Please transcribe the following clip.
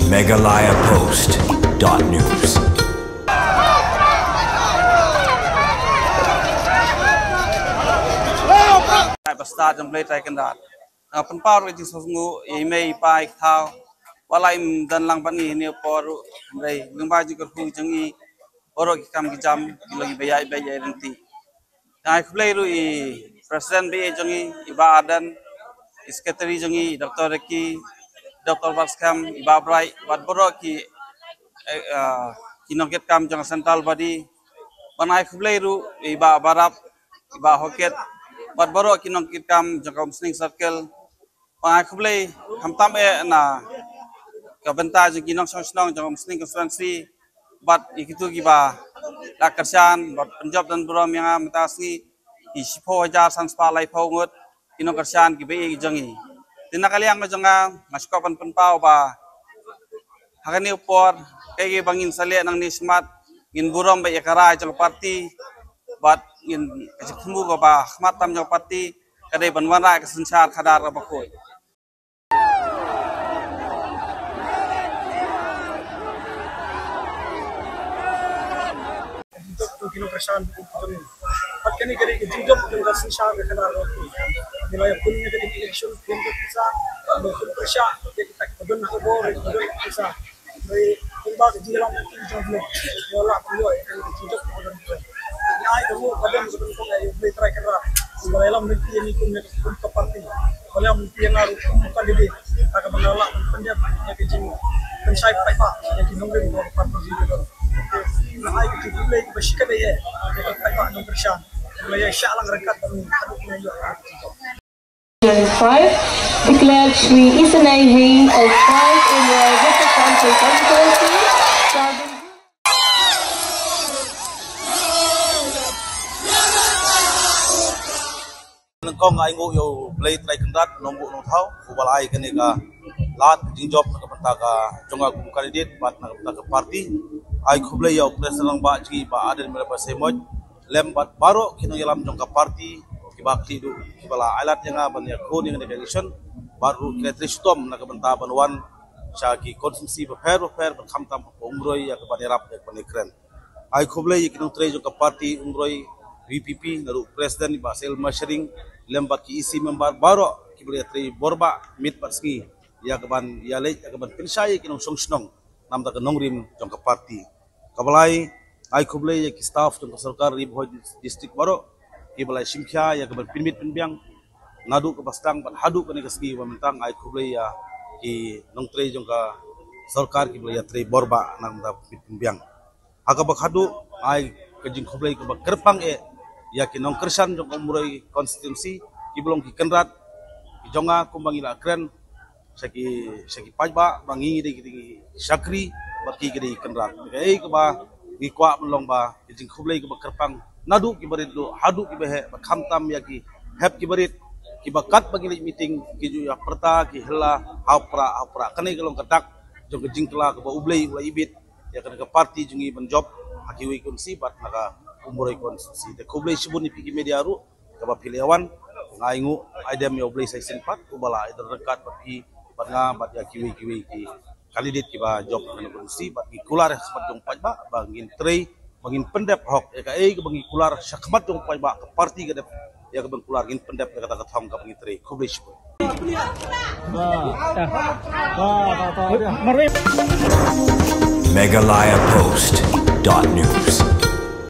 megalayapost.news. Basta jam play try kendat. Penpar ke jisungu email pai thau. Walai dan lang pani ni por rei ngba ji kerhu jangi orok kam jam lagi bayai nanti. Ai play ru presiden be jangi iba adan secretary jangi Dr. Reki Dr. Baskam iba brai wat borok ki kinoket kam jang central body banai play ru iba barap iba hoket bat borok kinoket kam jang musling circle banai play hamtam na kabenta jang kinong song jang musling constituency bat ikitu kiba lakarsan bat Punjab dan Buram yang matasi isipo hajar sanspa lai phongot kinong karsan kibe jangi tinakali ang janga maskopan penpau ba hakani upor kay bangin salia nang nismat ngin Buram ba yakara jang party bat ngin kasimu ko ba khmatam jang party kadai banwara kasansar khadar ba ko Kino perasaan kami. Kini kali jujur dengan sensar kerana nilai punya dari election untuk bisa berpersia kita kedun kubur kedun bisa dari kumbang jilang jujur wala kulo jujur kedun nyai kamu kadang sebelum kau beli try kerana dalam mimpi ini pun ke parti dalam mimpi yang harus bukan diri akan menolak pendapat yang kecil pensai pak yang dinunggu di parti itu Hai kita boleh bersikap ya, kita tak nak bersama. Boleh insya Allah rekat kami. 5 declared Sri Isanahi as vice in the Vista Council constituency. Kong ai ngu yo play try kendat nombok no thau kubalai kene ka lat jinjob ka pantaka jonga ku kandidat bat na pantaka parti ai khuble yo president ba ji ba aden mera pasemoj lembat baro kino yalam jongka parti ki bakti du kibala alat yang ban ya ko ni ngene election baru kretri stom na ka banta banwan sha ki konsumsi ba fair kham tam umroi ya ka banirap ya panikren ai khuble kino tre jongka parti umroi VPP naru presiden ba sel mashering lembat ki isi member baro ki boleh tri borba mit paski ya kaban ya le ya kaban pinsai ki nong songsnong nam ta nongrim jong ka parti kabalai ai khuble ya ki staff jong sarkar ri bhoj district baro ki balai simkhya ya kaban pinmit pinbyang nadu ka bastang ban hadu ka ni kaski wa mentang ai khuble ya ki nong tre jong ka sarkar ki boleh ya tri borba nam ta pinbyang aga bakhadu ai kajing khuble ka kerpang ya kinong kersan jong umroi konstitusi ki belum ki kenrat ki jonga kumbangi la kren saki pajba bangi di sakri baki ki kenrat ei ke ba ki kwa melong ba ki jing khublei ke kerpang nadu ki berit do hadu ki behe kham tam ya ki hep ki berit ki bakat bagi meeting ki ju ya perta ki hela hapra kene kelong kedak jong jing kela ke ba ublei ula ibit ya ke parti jungi benjob hakiwi kunsi bat maka umuroi konstitusi de kublei sibun ni pigi media ru kaba pilewan ngaingu aidam yo blei sai sempat ubala itu rekat bagi banga bat ya kiwi ki kandidat ki ba job kan konstitusi bat ki kular sepat jong pajba bangin trei bangin pendep hok ya ka bagi kular sakmat jong pajba ke parti ke ya ke bang kular gin pendep kata thong ka bagi trei kublei sibun megalayapost.news.